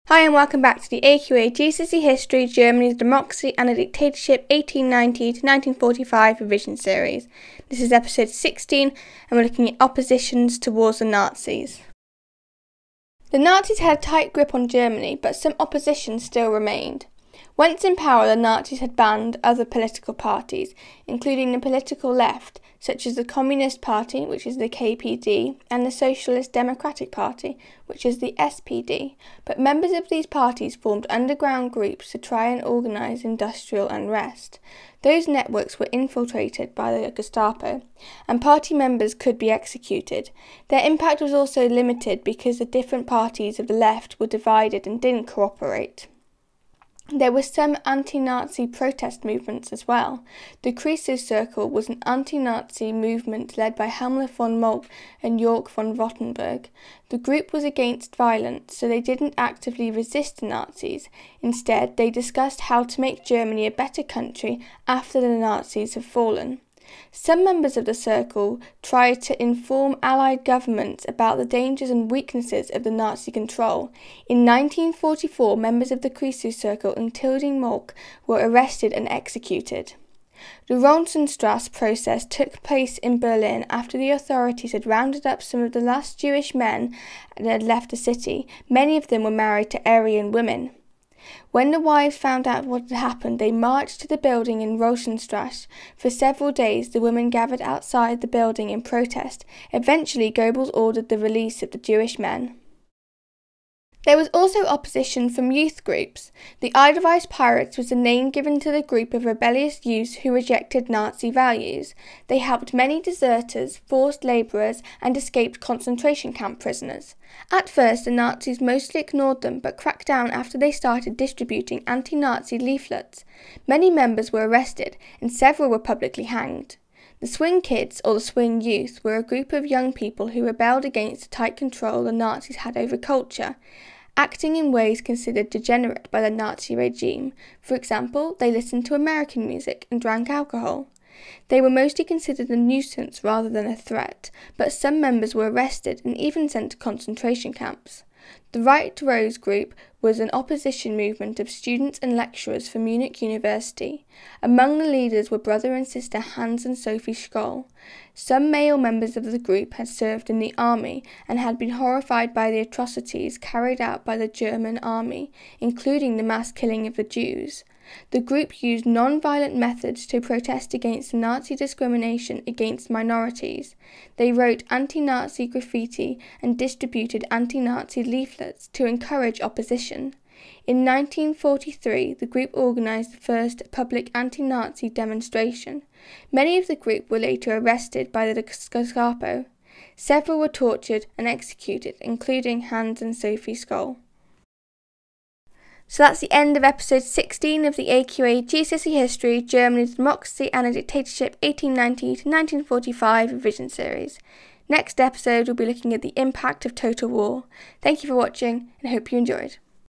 Hi and welcome back to the AQA GCSE History, Germany's Democracy and a Dictatorship 1890 to 1945 revision series. This is episode 16 and we're looking at oppositions towards the Nazis. The Nazis had a tight grip on Germany, but some opposition still remained. Once in power, the Nazis had banned other political parties, including the political left, such as the Communist Party, which is the KPD, and the Socialist Democratic Party, which is the SPD, but members of these parties formed underground groups to try and organise industrial unrest. Those networks were infiltrated by the Gestapo, and party members could be executed. Their impact was also limited because the different parties of the left were divided and didn't cooperate. There were some anti-Nazi protest movements as well. The Croesus Circle was an anti-Nazi movement led by Himmler von Moltke and Jörg von Rothenburg. The group was against violence, so they didn't actively resist the Nazis. Instead, they discussed how to make Germany a better country after the Nazis have fallen. Some members of the Circle tried to inform Allied governments about the dangers and weaknesses of the Nazi control. In 1944, members of the Croesus Circle, including Moltke, were arrested and executed. The Ronson Strauss process took place in Berlin after the authorities had rounded up some of the last Jewish men that had left the city. Many of them were married to Aryan women. When the wives found out what had happened, they marched to the building in Rosenstrasse. For several days, the women gathered outside the building in protest. Eventually, Goebbels ordered the release of the Jewish men. There was also opposition from youth groups. The Idevice Pirates was the name given to the group of rebellious youths who rejected Nazi values. They helped many deserters, forced labourers, and escaped concentration camp prisoners. At first, the Nazis mostly ignored them, but cracked down after they started distributing anti-Nazi leaflets. Many members were arrested, and several were publicly hanged. The Swing Kids, or the Swing Youth, were a group of young people who rebelled against the tight control the Nazis had over culture, acting in ways considered degenerate by the Nazi regime. For example, they listened to American music and drank alcohol. They were mostly considered a nuisance rather than a threat, but some members were arrested and even sent to concentration camps. The Right Rose group was an opposition movement of students and lecturers from Munich University. Among the leaders were brother and sister Hans and Sophie Scholl. Some male members of the group had served in the army and had been horrified by the atrocities carried out by the German army, including the mass killing of the Jews. The group used non-violent methods to protest against Nazi discrimination against minorities. They wrote anti-Nazi graffiti and distributed anti-Nazi leaflets to encourage opposition. In 1943, the group organised the first public anti-Nazi demonstration. Many of the group were later arrested by the Gestapo. Several were tortured and executed, including Hans and Sophie Scholl. So that's the end of episode 16 of the AQA GCSE History, Germany's Democracy and a Dictatorship 1890 to 1945 revision series. Next episode we'll be looking at the impact of total war. Thank you for watching and hope you enjoyed.